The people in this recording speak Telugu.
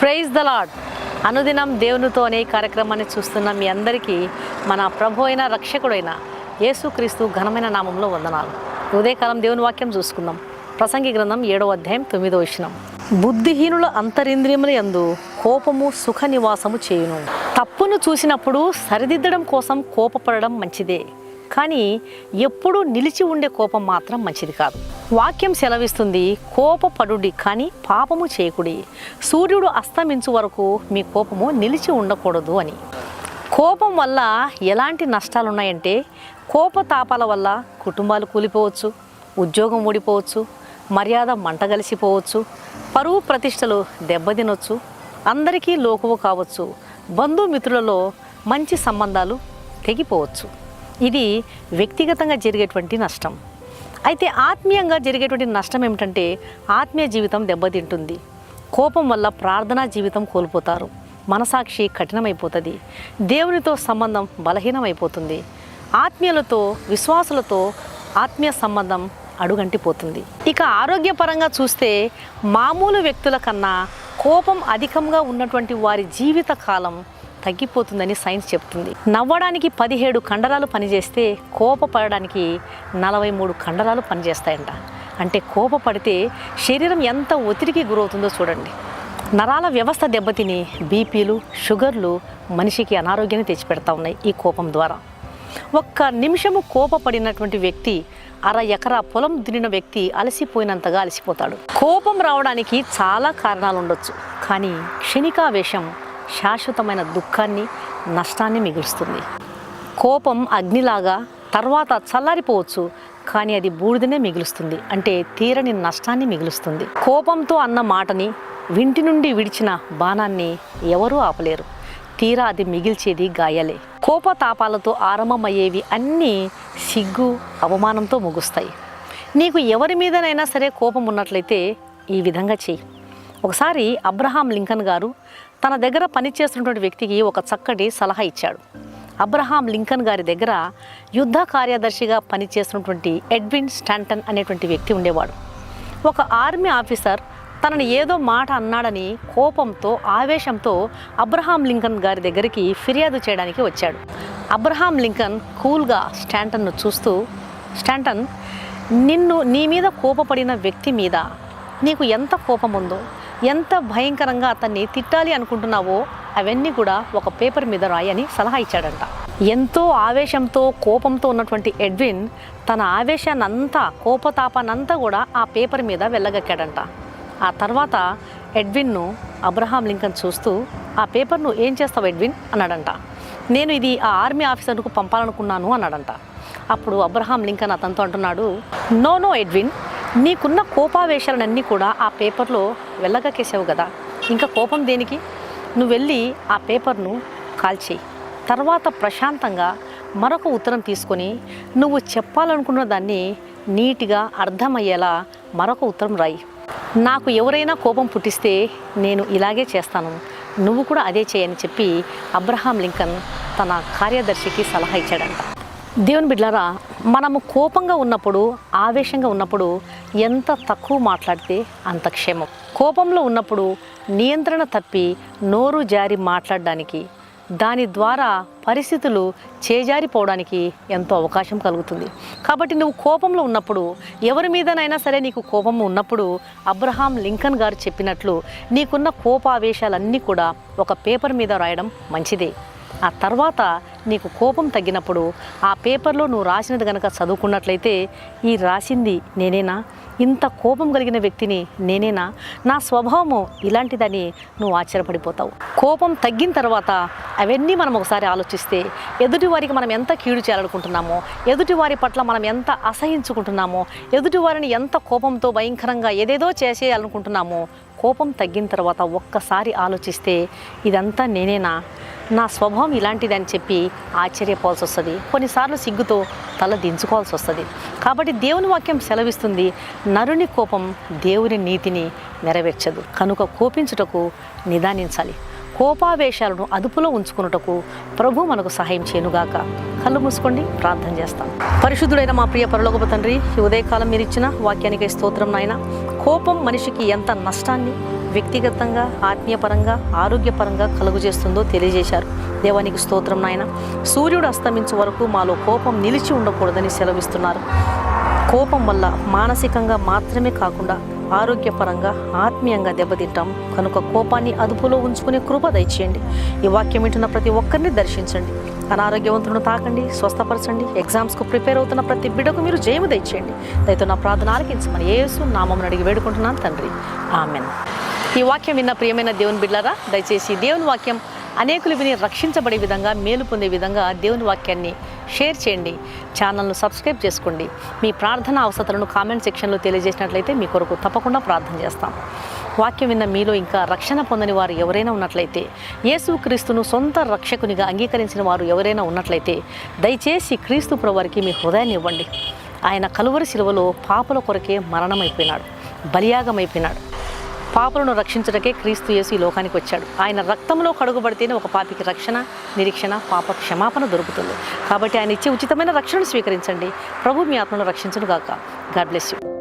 Praise the lord. అనుదినం దేవునితో అనే కార్యక్రమాన్ని చూస్తున్న మీ అందరికీ మన ప్రభు అయిన రక్షకుడైన యేసుక్రీస్తు ఘనమైన నామంలో వందనాలు. ఉదయకాలం దేవుని వాక్యం చూసుకుందాం. ప్రసంగి గ్రంథం 7వ అధ్యాయం 9వ వచనం. బుద్ధిహీనుల అంతరింద్రియముల యందు కోపము సుఖ నివాసము చేయును. తప్పును చూసినప్పుడు సరిదిద్దడం కోసం కోపపడడం మంచిదే, కానీ ఎప్పుడూ నిలిచి ఉండే కోపం మాత్రం మంచిది కాదు. వాక్యం సెలవిస్తుంది, కోపపడుడి కానీ పాపము చేయకుడి. సూర్యుడు అస్తమించు వరకు మీ కోపము నిలిచి ఉండకూడదు అని. కోపం వల్ల ఎలాంటి నష్టాలు ఉన్నాయంటే, కోపతాపాల వల్ల కుటుంబాలు కూలిపోవచ్చు, ఉద్యోగం ఊడిపోవచ్చు, మర్యాద మంటగలిసిపోవచ్చు, పరువు ప్రతిష్టలు దెబ్బతినొచ్చు, అందరికీ లోకువు కావచ్చు, బంధుమిత్రులలో మంచి సంబంధాలు తెగిపోవచ్చు. ఇది వ్యక్తిగతంగా జరిగేటువంటి నష్టం. అయితే ఆత్మీయంగా జరిగేటువంటి నష్టం ఏమిటంటే, ఆత్మీయ జీవితం దెబ్బతింటుంది. కోపం వల్ల ప్రార్థనా జీవితం కోల్పోతారు, మనసాక్షి కఠినమైపోతుంది, దేవునితో సంబంధం బలహీనమైపోతుంది, ఆత్మీయులతో విశ్వాసులతో ఆత్మీయ సంబంధం అడుగంటిపోతుంది. ఇక ఆరోగ్యపరంగా చూస్తే మామూలు వ్యక్తుల కన్నా కోపం అధికంగా ఉన్నటువంటి వారి జీవిత కాలం తగ్గిపోతుందని సైన్స్ చెప్తుంది. నవ్వడానికి 17 కండరాలు పనిచేస్తే కోపపడడానికి 43 కండరాలు పనిచేస్తాయంట. అంటే కోపపడితే శరీరం ఎంత ఒత్తిడికి గురవుతుందో చూడండి. నరాల వ్యవస్థ దెబ్బతిని బీపీలు, షుగర్లు మనిషికి అనారోగ్యాన్ని తెచ్చిపెడతా ఉన్నాయి ఈ కోపం ద్వారా. ఒక్క నిమిషము కోపపడినటువంటి వ్యక్తి 1/2 ఎకరా పొలం దున్నిన వ్యక్తి అలసిపోయినంతగా అలసిపోతాడు. కోపం రావడానికి చాలా కారణాలు ఉండొచ్చు, కానీ క్షణికావేశం శాశ్వతమైన దుఃఖాన్ని, నష్టాన్ని మిగులుస్తుంది. కోపం అగ్నిలాగా తర్వాత చల్లారిపోవచ్చు, కానీ అది బూడిదనే మిగులుస్తుంది. అంటే తీరని నష్టాన్ని మిగులుస్తుంది. కోపంతో అన్న మాటని, వింటి నుండి విడిచిన బాణాన్ని ఎవరూ ఆపలేరు. తీరా అది మిగిల్చేది గాయాలే. కోపతాపాలతో ఆరంభమయ్యేవి అన్నీ సిగ్గు, అవమానంతో ముగుస్తాయి. నీకు ఎవరి మీదనైనా సరే కోపం ఉన్నట్లయితే ఈ విధంగా చెయ్యి. ఒకసారి అబ్రహాం లింకన్ గారు తన దగ్గర పనిచేస్తున్నటువంటి వ్యక్తికి ఒక చక్కటి సలహా ఇచ్చాడు. అబ్రహాం లింకన్ గారి దగ్గర యుద్ధ కార్యదర్శిగా పనిచేస్తున్నటువంటి ఎడ్విన్ స్టాంటన్ అనేటువంటి వ్యక్తి ఉండేవాడు. ఒక ఆర్మీ ఆఫీసర్ తనని ఏదో మాట అన్నాడని కోపంతో, ఆవేశంతో అబ్రహాం లింకన్ గారి దగ్గరికి ఫిర్యాదు చేయడానికి వచ్చాడు. అబ్రహాం లింకన్ కూల్గా స్టాంటన్ను చూస్తూ, స్టాంటన్, నీ మీద కోపపడిన వ్యక్తి మీద నీకు ఎంత కోపం ఉందో, ఎంత భయంకరంగా అతన్ని తిట్టాలి అనుకుంటున్నావో అవన్నీ కూడా ఒక పేపర్ మీద రాయి అని సలహా ఇచ్చాడంట. ఎంతో ఆవేశంతో, కోపంతో ఉన్నటువంటి ఎడ్విన్ తన ఆవేశాన్నంతా, కోపతాపాన్నంతా కూడా ఆ పేపర్ మీద వెళ్ళగక్కాడంట. ఆ తర్వాత ఎడ్విన్ను అబ్రహాం లింకన్ చూస్తూ, ఆ పేపర్ను ఏం చేస్తావు ఎడ్విన్ అన్నాడంట. నేను ఇది ఆ ఆర్మీ ఆఫీసర్కు పంపాలనుకున్నాను అన్నాడంట. అప్పుడు అబ్రహాం లింకన్ అతనితో అంటున్నాడు, నో ఎడ్విన్, నీకున్న కోపావేశాలన్నీ కూడా ఆ పేపర్లో వెళ్ళగక్కేసావు కదా, ఇంకా కోపం దేనికి? నువ్వు వెళ్ళి ఆ పేపర్ను కాల్చేయి. తర్వాత ప్రశాంతంగా మరొక ఉత్తరం తీసుకొని నువ్వు చెప్పాలనుకున్న దాన్ని నీట్గా అర్థమయ్యేలా మరొక ఉత్తరం రాయి. నాకు ఎవరైనా కోపం పుట్టిస్తే నేను ఇలాగే చేస్తాను, నువ్వు కూడా అదే చేయని చెప్పి అబ్రహాం లింకన్ తన కార్యదర్శికి సలహా ఇచ్చాడంట. దేవుని బిడ్డలారా, మనము కోపంగా ఉన్నప్పుడు, ఆవేశంగా ఉన్నప్పుడు ఎంత తక్కువ మాట్లాడితే అంత క్షేమం. కోపంలో ఉన్నప్పుడు నియంత్రణ తప్పి నోరు జారి మాట్లాడడానికి, దాని ద్వారా పరిస్థితులు చేజారిపోవడానికి ఎంతో అవకాశం కలుగుతుంది. కాబట్టి నువ్వు కోపంలో ఉన్నప్పుడు, ఎవరి మీదనైనా సరే నీకు కోపం ఉన్నప్పుడు అబ్రహాం లింకన్ గారు చెప్పినట్లు నీకున్న కోపావేశాలన్నీ కూడా ఒక పేపర్ మీద రాయడం మంచిదే. ఆ తర్వాత నీకు కోపం తగ్గినప్పుడు ఆ పేపర్లో నువ్వు రాసినది కనుక చదువుకున్నట్లయితే, ఈ రాసింది నేనేనా, ఇంత కోపం కలిగిన వ్యక్తిని నేనేనా, నా స్వభావము ఇలాంటిదని నువ్వు ఆశ్చర్యపడిపోతావు. కోపం తగ్గిన తర్వాత అవన్నీ మనం ఒకసారి ఆలోచిస్తే, ఎదుటివారికి మనం ఎంత కీడు చేయాలనుకుంటున్నామో, ఎదుటివారి పట్ల మనం ఎంత అసహించుకుంటున్నామో, ఎదుటివారిని ఎంత కోపంతో భయంకరంగా ఏదేదో చేసేయాలనుకుంటున్నామో, కోపం తగ్గిన తర్వాత ఒక్కసారి ఆలోచిస్తే ఇదంతా నేనేనా, నా స్వభావం ఇలాంటిది అని చెప్పి ఆశ్చర్యపోవాల్సి వస్తుంది. కొన్నిసార్లు సిగ్గుతో తల దించుకోవాల్సి వస్తుంది. కాబట్టి దేవుని వాక్యం సెలవిస్తుంది, నరుని కోపం దేవుని నీతిని నెరవేర్చదు. కనుక కోపించుటకు నిదానించాలి. కోపావేశాలను అదుపులో ఉంచుకున్నటకు ప్రభు మనకు సహాయం చేయనుగాక. కళ్ళు మూసుకోండి, ప్రార్థన చేస్తాం. పరిశుద్ధుడైన మా ప్రియ పరలోకపు తండ్రి, ఈ ఉదయకాలం మీరు ఇచ్చిన వాక్యానికి స్తోత్రం నాయన. కోపం మనిషికి ఎంత నష్టాన్ని, వ్యక్తిగతంగా, ఆత్మీయపరంగా, ఆరోగ్యపరంగా కలుగజేస్తుందో తెలియజేశారు. దేవానికి స్తోత్రం నాయన. సూర్యుడు అస్తమించే వరకు మాలో కోపం నిలిచి ఉండకూడదని సెలవిస్తున్నారు. కోపం వల్ల మానసికంగా మాత్రమే కాకుండా ఆరోగ్యపరంగా, ఆత్మీయంగా దెబ్బతింటాం కనుక కోపాన్ని అదుపులో ఉంచుకునే కృప దయచేయండి. ఈ వాక్యం వింటున్న ప్రతి ఒక్కరిని దర్శించండి. అనారోగ్యవంతులను తాకండి, స్వస్థపరచండి. ఎగ్జామ్స్కు ప్రిపేర్ అవుతున్న ప్రతి బిడ్డకు మీరు జయము దయచేయండి. దయతో నా ప్రార్థన ఆలకించమని యేసు నామమున అడిగి వేడుకుంటున్నాను తండ్రి, ఆమెన్. ఈ వాక్యం విన్న ప్రియమైన దేవుని బిడ్డలారా, దయచేసి దేవుని వాక్యం అనేకులు విని రక్షించబడే విధంగా, మేలు పొందే విధంగా దేవుని వాక్యాన్ని షేర్ చేయండి. ఛానల్ను సబ్స్క్రైబ్ చేసుకోండి. మీ ప్రార్థన అవసరాలను కామెంట్ సెక్షన్లో తెలియజేసినట్లయితే మీ కొరకు తప్పకుండా ప్రార్థన చేస్తాం. వాక్యం విన్న మీలో ఇంకా రక్షణ పొందని వారు ఎవరైనా ఉన్నట్లయితే, యేసుక్రీస్తును సొంత రక్షకునిగా అంగీకరించిన వారు ఎవరైనా ఉన్నట్లయితే దయచేసి క్రీస్తు ప్రభువారికి మీ హృదయాన్ని ఇవ్వండి. ఆయన కలువరి శిలువలో పాపల కొరకే మరణమైపోయినాడు, బలియాగమైపోయినాడు. పాపలను రక్షించడానికే క్రీస్తు యేసు ఈ లోకానికి వచ్చాడు. ఆయన రక్తంలో కడుగుబడితేనే ఒక పాపికి రక్షణ, నిరీక్షణ, పాప క్షమాపణ దొరుకుతుంది. కాబట్టి ఆయన ఇచ్చే ఉచితమైన రక్షణను స్వీకరించండి. ప్రభు మీ ఆత్మను రక్షించును గాక. God bless you.